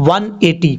180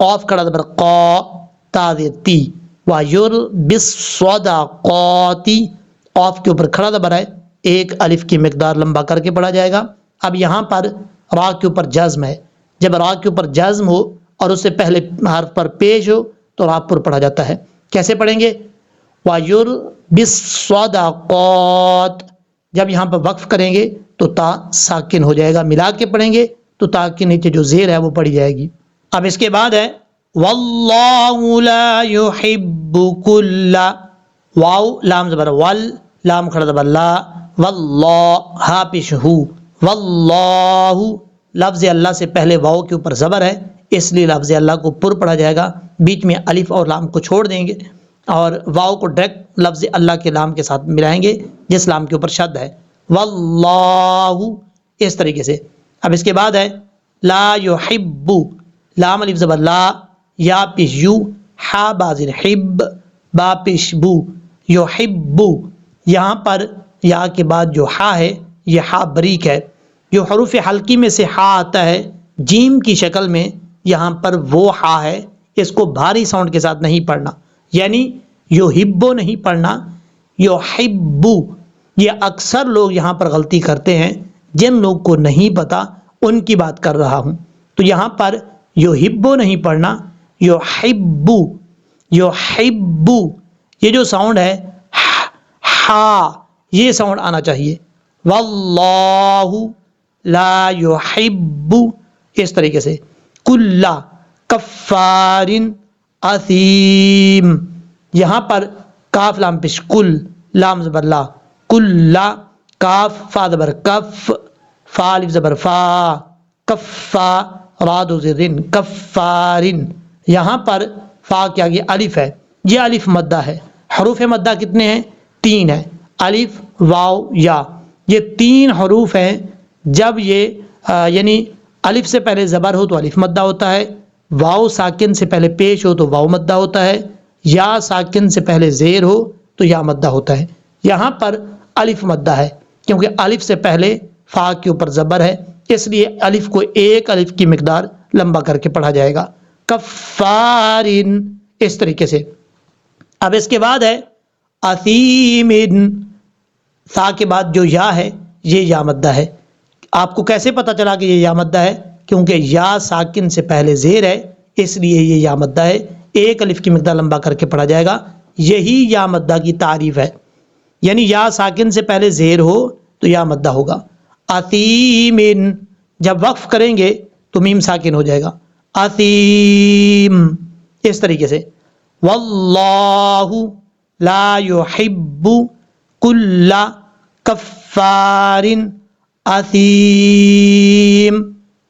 قاف کھڑا زبر قا، تا زیر تی، وَيُرْبِالصَّدَقَاتِ قاف کے اوپر کھڑا زبر ہے، ایک الف کی مقدار لمبا کر کے پڑھا جائے گا۔ اب یہاں پر را کے اوپر جزم ہے، جب را کے اوپر جزم ہو اور اس سے پہلے حرف پر پیش ہو تو را پر پڑھا جاتا ہے۔ کیسے پڑھیں گے؟ وَيُرْبِالصَّدَقَاتِ، جب یہاں پر وقف کریں گے تو تا ساکن ہو جائے گا، ملا کے پڑھیں گے تو تا کے نیچے جو زیر ہے وہ پڑھی جائے گی۔ اب اس کے بعد ہے واللہ لا يحب كل، واو لام زبر ول، لام کھڑا زبر لا، واللہ ہا پیش ہو، واللہ لفظ اللہ سے پہلے واو کے اوپر زبر ہے، اس لیے لفظ اللہ کو پر پڑھا جائے گا، بیچ میں الف اور لام کو چھوڑ دیں گے اور واو کو ڈائریکٹ لفظ اللہ کے لام کے ساتھ ملائیں گے جس لام کے اوپر شد ہے، واللہ، اس طریقے سے۔ اب اس کے بعد ہے لا يحب، لام الف زبر لا، یا پیش یو، ہا بازر حب، با پیش بو، یحب، یہاں پر یا کے بعد جو ہا ہے یہ ہا بریک ہے، جو حروف حلقی میں سے ہا آتا ہے جیم کی شکل میں، یہاں پر وہ ہا ہے، اس کو بھاری ساؤنڈ کے ساتھ نہیں پڑھنا، یعنی یحبو نہیں پڑھنا، یحبو۔ یہ اکثر لوگ یہاں پر غلطی کرتے ہیں، جن لوگ کو نہیں پتا ان کی بات کر رہا ہوں۔ تو یہاں پر یحبو نہیں پڑھنا، یحبو، یحبو، یہ جو ساؤنڈ ہے ہا، یہ ساؤنڈ آنا چاہیے، واللہ لا یحب، اس طریقے سے۔ کل کفار اثیم، یہاں پر کاف لام پیش کل، لام زبر لا، کل، کاف فا زبر کف، فا الف زبر فا، کفا، را دو زرن، کفارن، یہاں پر فا کے آگے الف ہے، یہ الف مدہ ہے۔ حروف مدہ کتنے ہیں؟ 3 ہیں، الف، واو، یا، یہ 3 حروف ہیں۔ جب یہ یعنی الف سے پہلے زبر ہو تو الف مدہ ہوتا ہے، واو ساکن سے پہلے پیش ہو تو واو مدہ ہوتا ہے، یا ساکن سے پہلے زیر ہو تو یا مدہ ہوتا ہے۔ یہاں پر الف مدہ ہے کیونکہ الف سے پہلے فا کے اوپر زبر ہے، اس لیے الف کو ایک الف کی مقدار لمبا کر کے پڑھا جائے گا، کفارن، اس طریقے سے۔ اب اس کے بعد ہے اثیمن، سا کے بعد جو یا ہے یہ یا مدہ ہے۔ آپ کو کیسے پتا چلا کہ یہ یا مدہ ہے؟ کیونکہ یا ساکن سے پہلے زیر ہے، اس لیے یہ یا مدہ ہے، ایک الف کی مقدار لمبا کر کے پڑھا جائے گا، یہی یا مدہ کی تعریف ہے، یعنی یا ساکن سے پہلے زیر ہو تو یا مدہ ہوگا۔ اثیمن، جب وقف کریں گے تو میم ساکن ہو جائے گا، اثیم، اس طریقے سے۔ واللہ لا يحب کل کفار اثیم،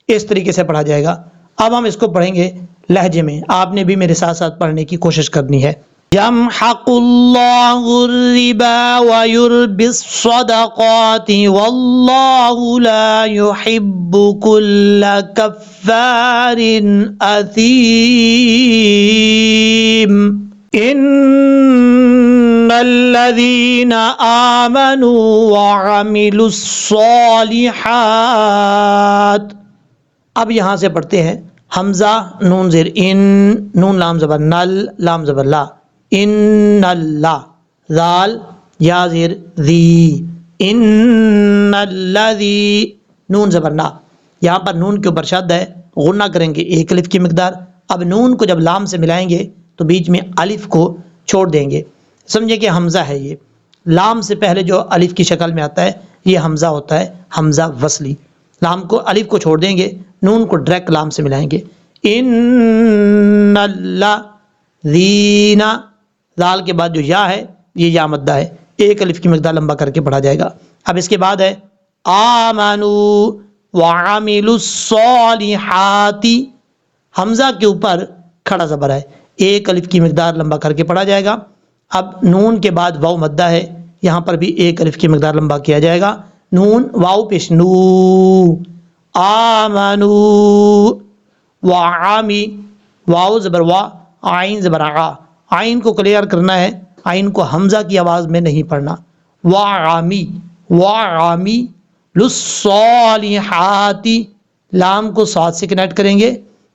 اس طریقے سے پڑھا جائے گا۔ اب ہم اس کو پڑھیں گے لہجے میں، آپ نے بھی میرے ساتھ ساتھ پڑھنے کی کوشش کرنی ہے۔ یمحق اللہ الربا ویربی الصدقات واللہ لا يحب کل کفار اثیم، ان الذین آمنوا وعملوا الصالحات۔ اب یہاں سے پڑھتے ہیں حمزہ نون زیر ان، نون لام زبر نل، لام زبر لا، ان اللہ، ذال یا زیر ذی، ان الذی، نون زبر نا، یہاں پر نون کے اوپر شد ہے، غنہ کریں گے ایک الف کی مقدار۔ اب نون کو جب لام سے ملائیں گے تو بیچ میں الف کو چھوڑ دیں گے، سمجھے کہ حمزہ ہے، یہ لام سے پہلے جو الف کی شکل میں آتا ہے یہ حمزہ ہوتا ہے، حمزہ وصلی۔ لام کو الف کو چھوڑ دیں گے، نون کو ڈائریکٹ لام سے ملائیں گے، ان اللہ ذینا، ذال کے بعد جو یا ہے یہ یا مدہ ہے، ایک الف کی مقدار لمبا کر کے پڑھا جائے گا۔ اب اس کے بعد ہے آمنوا وعملوا الصالحات، حمزہ کے اوپر کھڑا زبر ہے، ایک الف کی مقدار لمبا کر کے پڑھا جائے گا۔ اب نون کے بعد واو مدہ ہے، یہاں پر بھی ایک الف کی مقدار لمبا کیا جائے گا، نون واو پیش نو، آمنو، وعامی، واو زبر وا، آئین زبر آ، آئین کو کلیئر کرنا ہے، آئین کو حمزہ کی آواز میں نہیں پڑھنا، وعامی، وعامی للصالحات، لام کو صاد سے کنیکٹ کریں گے،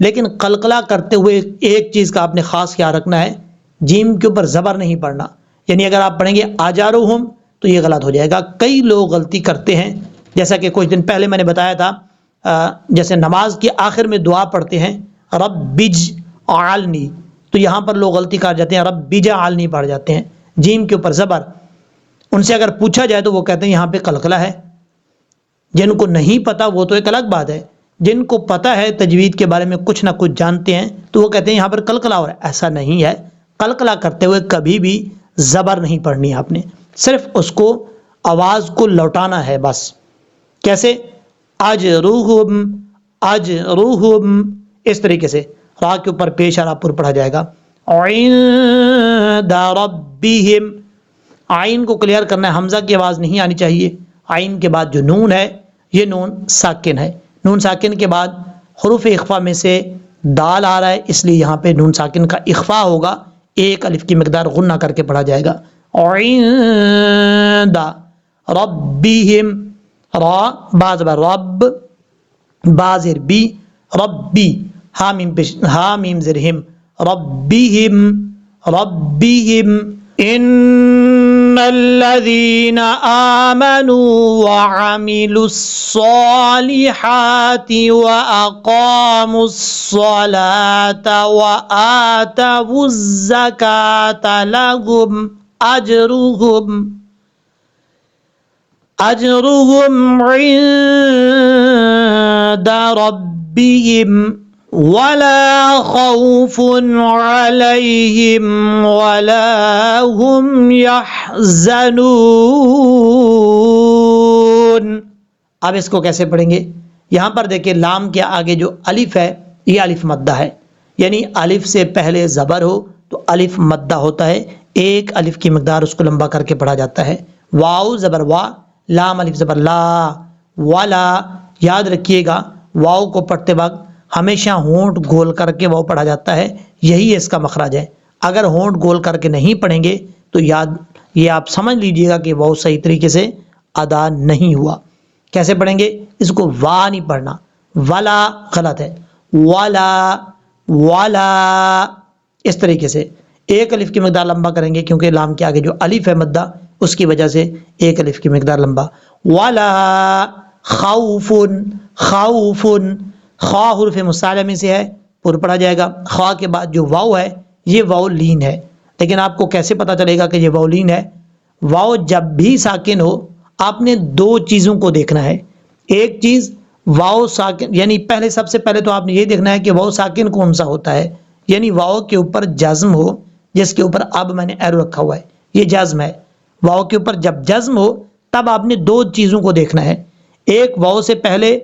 لیکن قلقلہ کرتے ہوئے ایک چیز کا آپ نے خاص خیال رکھنا ہے، جیم کے اوپر زبر نہیں پڑھنا. یعنی اگر آپ پڑھیں گے آجاروہم تو یہ غلط ہو جائے گا. کئی لوگ غلطی کرتے ہیں، جیسا کہ کچھ دن پہلے میں نے بتایا تھا، جیسے نماز کے آخر میں دعا پڑھتے ہیں رب اجعلنی، تو یہاں پر لوگ غلطی کر جاتے ہیں رب اجعلنی پڑھ جاتے ہیں، جیم کے اوپر زبر. ان سے اگر پوچھا جائے تو وہ کہتے ہیں یہاں پہ قلقلہ ہے. جن کو نہیں پتا وہ تو ایک الگ بات ہے، جن کو پتا ہے تجوید کے بارے میں کچھ نہ کچھ جانتے ہیں تو وہ کہتے ہیں یہاں پر قلقلہ ہو رہا ہے. ایسا نہیں ہے، قلقلہ کرتے ہوئے کبھی بھی زبر نہیں پڑھنی ہے آپ نے، صرف اس کو آواز کو لوٹانا ہے بس. کیسے؟ اجروہم اجروہم، اس طریقے سے را کے اوپر پیش آرا پر پڑھا جائے گا. عند ربہم، آئین کو کلیئر کرنا ہے، حمزہ کی آواز نہیں آنی چاہیے. آئین کے بعد جو نون ہے یہ نون ساکن ہے. نون ساکن کے بعد حروف اخفا میں سے دال آ رہا ہے، اس لیے یہاں پہ نون ساکن کا اخفا ہوگا، ایک الف کی مقدار غنہ کر کے پڑھا جائے گا. عند ربہم، را با زبر رب، با زیر بی، ربی، ہا میم زیر ہم، ربہم ربہم. ان الذين آمنوا وعملوا الصالحات واقاموا الصلاة وآتوا الزكاة لهم اجرهم عند ربهم ولا خوف عليهم ولا هم يحزنون. اب اس کو کیسے پڑھیں گے؟ یہاں پر دیکھیں لام کے آگے جو الف ہے یہ الف مدہ ہے، یعنی الف سے پہلے زبر ہو تو الف مدہ ہوتا ہے، ایک الف کی مقدار اس کو لمبا کر کے پڑھا جاتا ہے. واو زبر وا، لام الف زبر لا، والا. یاد رکھیے گا واو کو پڑھتے وقت ہمیشہ ہونٹ گول کر کے واو پڑھا جاتا ہے، یہی اس کا مخرج ہے. اگر ہونٹ گول کر کے نہیں پڑھیں گے تو یہ آپ سمجھ لیجئے گا کہ واو صحیح طریقے سے ادا نہیں ہوا. کیسے پڑھیں گے؟ اس کو وا نہیں پڑھنا، ولا غلط ہے، والا والا. اس طریقے سے ایک الف کی مقدار لمبا کریں گے کیونکہ لام کے آگے جو الف ہے مدہ اس کی وجہ سے ایک الف کی مقدار لمبا. والا خوف، خوف، خا حرف مستعلیٰ میں سے ہے، پر پڑھا جائے گا. خا کے بعد جو واو ہے یہ واو لین ہے، لیکن آپ کو کیسے پتا چلے گا کہ یہ واو لین ہے؟ واو جب بھی ساکن ہو آپ نے دو چیزوں کو دیکھنا ہے. ایک چیز واو ساکن، یعنی پہلے سب سے پہلے تو آپ نے یہ دیکھنا ہے کہ واو ساکن کون سا ہوتا ہے، یعنی واو کے اوپر جزم ہو، جس کے اوپر اب میں نے ایرو رکھا ہوا ہے یہ جزم ہے. واو کے اوپر جب جزم ہو تب آپ نے دو چیزوں کو دیکھنا ہے. ایک واو سے پہلے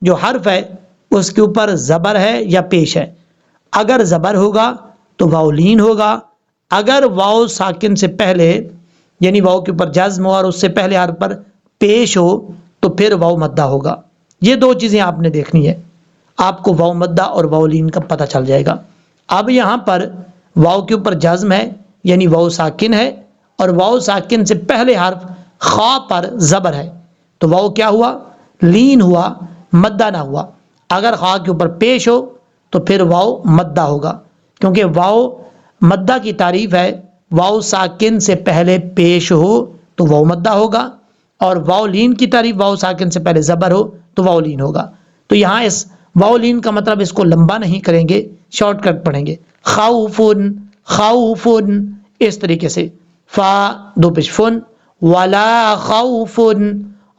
جو حرف ہے اس کے اوپر زبر ہے یا پیش ہے. اگر زبر ہوگا تو واو لین ہوگا، اگر واو ساکن سے پہلے یعنی واو کے اوپر جزم ہو اور اس سے پہلے حرف پر پیش ہو تو پھر واو مدہ ہوگا. یہ دو چیزیں آپ نے دیکھنی ہے، آپ کو واو مدہ اور واو لین کا پتہ چل جائے گا. اب یہاں پر واو کے اوپر جزم ہے یعنی واو ساکن ہے، اور واو ساکن سے پہلے حرف خا پر زبر ہے تو واو کیا ہوا؟ لین ہوا، مدہ نہ ہوا. اگر خا کے اوپر پیش ہو تو پھر واو مدہ ہوگا، کیونکہ واو مدہ کی تعریف ہے واو ساکن سے پہلے پیش ہو تو واو مدہ ہوگا، اور واو لین کی تعریف واو ساکن سے پہلے زبر ہو تو واو لین ہوگا. تو یہاں اس واو لین کا مطلب اس کو لمبا نہیں کریں گے، شارٹ کٹ پڑھیں گے. خوفن خوفن، اس طریقے سے فا دو پیش فن، ولا خوفن،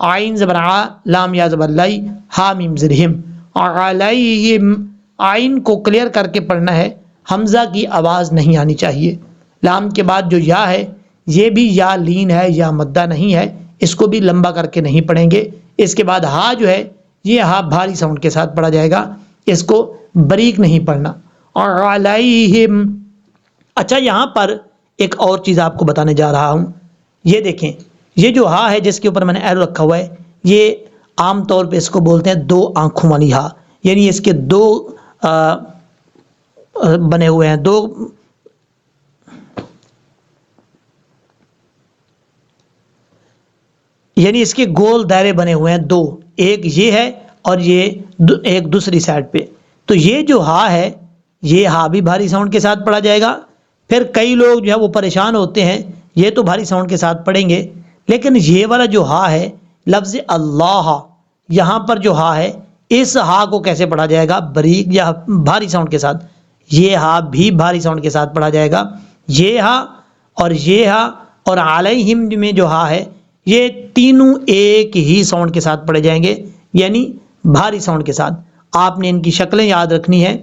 عین زبر ع، لام یا زبر لی، ہا میم زیر ہم، علیہم. عین کو کلیئر کر کے پڑھنا ہے، حمزہ کی آواز نہیں آنی چاہیے. لام کے بعد جو یا ہے یہ بھی یا لین ہے یا مدہ نہیں ہے، اس کو بھی لمبا کر کے نہیں پڑھیں گے. اس کے بعد ہا جو ہے یہ ہا بھاری ساؤنڈ کے ساتھ پڑھا جائے گا، اس کو بریک نہیں پڑھنا. علیہم. اچھا یہاں پر ایک اور چیز آپ کو بتانے جا رہا ہوں، یہ دیکھیں یہ جو ہا ہے جس کے اوپر میں نے ایرو رکھا ہوا ہے یہ عام طور پہ اس کو بولتے ہیں دو آنکھوں والی ہا، یعنی اس کے دو بنے ہوئے ہیں، دو یعنی اس کے گول دائرے بنے ہوئے ہیں دو، ایک یہ ہے اور یہ ایک دوسری سائڈ پہ. تو یہ جو ہا ہے یہ ہا بھی بھاری ساؤنڈ کے ساتھ پڑھا جائے گا. پھر کئی لوگ جو ہے وہ پریشان ہوتے ہیں یہ تو بھاری ساؤنڈ کے ساتھ پڑھیں گے لیکن یہ والا جو ہا ہے لفظ اللہ یہاں پر جو ہا ہے اس ہا کو کیسے پڑھا جائے گا؟ بریک یا بھاری ساؤنڈ کے ساتھ. یہ ہا بھی بھاری ساؤنڈ کے ساتھ پڑھا جائے گا. یہ ہا اور یہ ہا اور علیہم میں جو ہا ہے یہ تینوں ایک ہی ساؤنڈ کے ساتھ پڑھے جائیں گے یعنی بھاری ساؤنڈ کے ساتھ. آپ نے ان کی شکلیں یاد رکھنی ہے.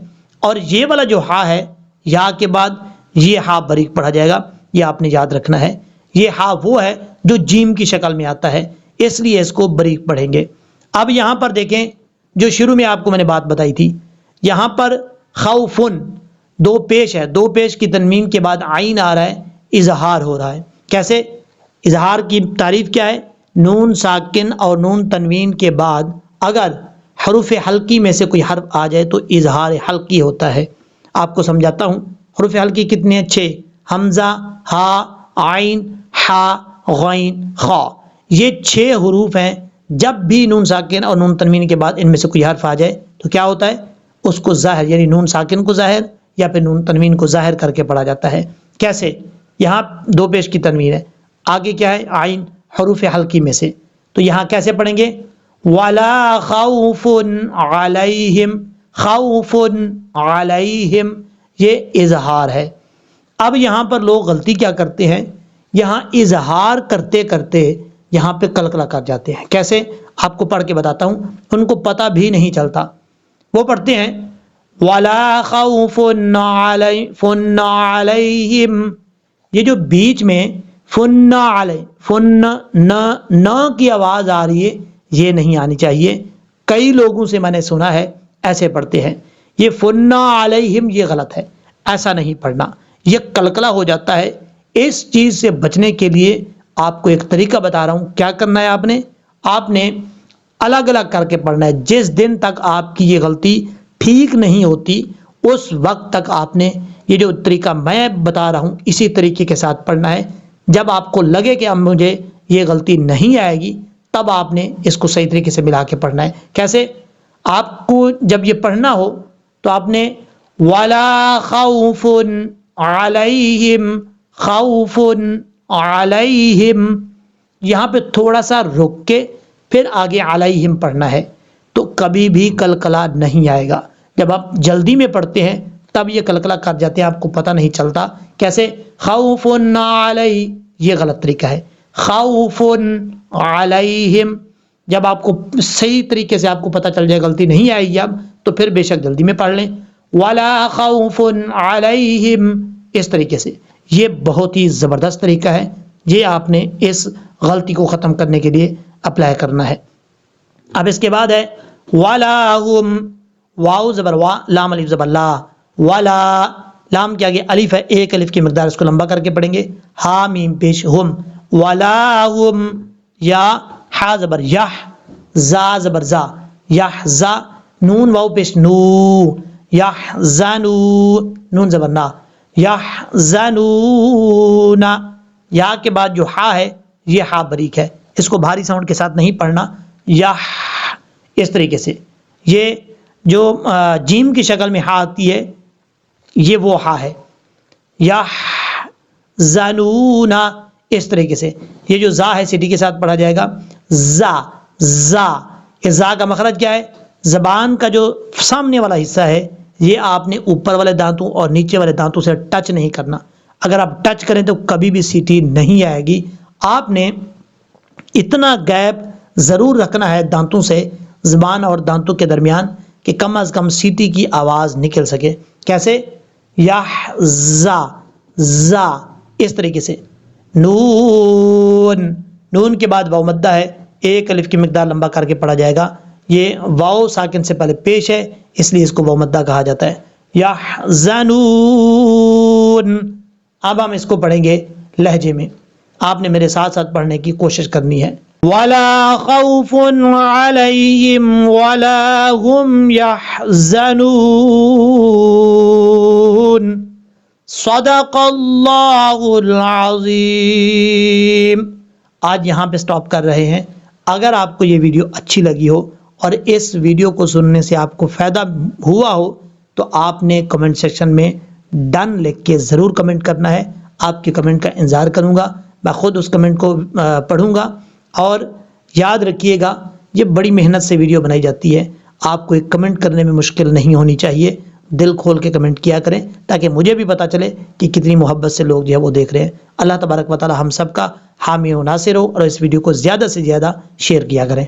اور یہ والا جو ہا ہے یا کے بعد یہ ہا بریک پڑھا جائے گا یہ آپ نے یاد رکھنا ہے. یہ ہا وہ ہے جو جیم کی شکل میں آتا ہے اس لیے اس کو بریک پڑھیں گے. اب یہاں پر دیکھیں جو شروع میں آپ کو میں نے بات بتائی تھی یہاں پر خوفن دو پیش ہے, دو پیش کی تنوین کے بعد عین آ رہا ہے, اظہار ہو رہا ہے. کیسے اظہار کی تعریف کیا ہے؟ نون ساکن اور نون تنوین کے بعد اگر حروف حلقی میں سے کوئی حرف آ جائے تو اظہار حلقی ہوتا ہے. آپ کو سمجھاتا ہوں. حروف حلقی کتنے ہیں؟ 6. حمزہ، ہا، عین، ہا، غین، خا. یہ 6 حروف ہیں. جب بھی نون ساکن اور نون تنوین کے بعد ان میں سے کوئی حرف آ جائے تو کیا ہوتا ہے؟ اس کو ظاہر یعنی نون ساکن کو ظاہر یا پھر نون تنوین کو ظاہر کر کے پڑھا جاتا ہے. کیسے؟ یہاں دو پیش کی تنوین ہے, آگے کیا ہے؟ عین حروف حلقی میں سے. تو یہاں کیسے پڑھیں گے؟ وَلَا خَوْفٌ عَلَيْهِمْ, خَوْفٌ عَلَيْهِمْ یہ اظہار ہے. اب یہاں پر لوگ غلطی کیا کرتے ہیں؟ یہاں اظہار کرتے کرتے یہاں پہ قلقلہ کر جاتے ہیں. کیسے؟ آپ کو پڑھ کے بتاتا ہوں. ان کو پتہ بھی نہیں چلتا. وہ پڑھتے ہیں وَلَا خَوْفٌ عَلَيْهِمْ, یہ جو بیچ میں فن علیہ فن نہ کی آواز آ رہی ہے یہ نہیں آنی چاہیے. کئی لوگوں سے میں نے سنا ہے ایسے پڑھتے ہیں. یہ فن علیہم یہ غلط ہے, ایسا نہیں پڑھنا, یہ قلقلہ ہو جاتا ہے. اس چیز سے بچنے کے لیے آپ کو ایک طریقہ بتا رہا ہوں. کیا کرنا ہے آپ نے الگ الگ کر کے پڑھنا ہے. جس دن تک آپ کی یہ غلطی ٹھیک نہیں ہوتی اس وقت تک آپ نے یہ جو طریقہ میں بتا رہا ہوں اسی طریقے کے ساتھ پڑھنا ہے. جب آپ کو لگے کہ اب مجھے یہ غلطی نہیں آئے گی تب آپ نے اس کو صحیح طریقے سے ملا کے پڑھنا ہے. کیسے؟ آپ کو جب یہ پڑھنا ہو تو آپ نے وَلَا خَوْفٌ عَلَيْهِمْ خَوْفٌ عَلَيْهِمْ یہاں پہ تھوڑا سا رک کے پھر آگے علیہم پڑھنا ہے تو کبھی بھی قلقلہ نہیں آئے گا. جب آپ جلدی میں پڑھتے ہیں تب یہ قلقلہ کر جاتے ہیں, آپ کو پتہ نہیں چلتا. کیسے؟ خوف علیہ یہ غلط طریقہ ہے. خوف علیہم جب آپ کو صحیح طریقے سے آپ کو پتہ چل جائے غلطی نہیں آئے گی اب تو پھر بے شک جلدی میں پڑھ لیں. ولا خوف علیہم اس طریقے سے. یہ بہت ہی زبردست طریقہ ہے. یہ آپ نے اس غلطی کو ختم کرنے کے لیے اپلائی کرنا ہے. اب اس کے بعد ہے ولا ہم, واو زبر وا, لام الف زبر لا, ولا لام کے آگے الف ہے, ایک الف کی مقدار اس کو لمبا کر کے پڑھیں گے. ہا میم پیش ہم, ولا ہم, یا ہا زبر یح, زا زبر زا, یح زا, نون واو پیش نو, یح زنو, نون زبر نا, یح زنون. یا کے بعد جو ہا ہے یہ ہا بریک ہے, اس کو بھاری ساؤنڈ کے ساتھ نہیں پڑھنا. یح اس طریقے سے. یہ جو جیم کی شکل میں ہا آتی ہے یہ وہ ہا ہے. یح زنون اس طریقے سے. یہ جو زا ہے سیٹی کے ساتھ پڑھا جائے گا. زا زا, اس زا کا مخرج کیا ہے؟ زبان کا جو سامنے والا حصہ ہے یہ آپ نے اوپر والے دانتوں اور نیچے والے دانتوں سے ٹچ نہیں کرنا. اگر آپ ٹچ کریں تو کبھی بھی سیٹی نہیں آئے گی. آپ نے اتنا گیپ ضرور رکھنا ہے دانتوں سے, زبان اور دانتوں کے درمیان, کہ کم از کم سیٹی کی آواز نکل سکے. کیسے؟ یح زا زا اس طریقے سے. نون, نون کے بعد واو مدہ ہے, ایک الف کی مقدار لمبا کر کے پڑھا جائے گا. یہ واو ساکن سے پہلے پیش ہے اس لیے اس کو واو مدہ کہا جاتا ہے. یحزنون. اب ہم اس کو پڑھیں گے لہجے میں. آپ نے میرے ساتھ ساتھ پڑھنے کی کوشش کرنی ہے. وَلَا خَوْفٌ عَلَيْهِمْ وَلَا هُمْ يَحْزَنُونَ. صدق اللہ العظیم. آج یہاں پہ سٹاپ کر رہے ہیں. اگر آپ کو یہ ویڈیو اچھی لگی ہو اور اس ویڈیو کو سننے سے آپ کو فائدہ ہوا ہو تو آپ نے کمنٹ سیکشن میں ڈن لکھ کے ضرور کمنٹ کرنا ہے. آپ کے کمنٹ کا انتظار کروں گا. میں خود اس کمنٹ کو پڑھوں گا. اور یاد رکھیے گا یہ بڑی محنت سے ویڈیو بنائی جاتی ہے. آپ کو ایک کمنٹ کرنے میں مشکل نہیں ہونی چاہیے. دل کھول کے کمنٹ کیا کریں تاکہ مجھے بھی پتا چلے کہ کتنی محبت سے لوگ جو ہے وہ دیکھ رہے ہیں. اللہ تبارک و تعالی ہم سب کا حامی و ناصر ہو اور اس ویڈیو کو زیادہ سے زیادہ شیئر کیا کریں.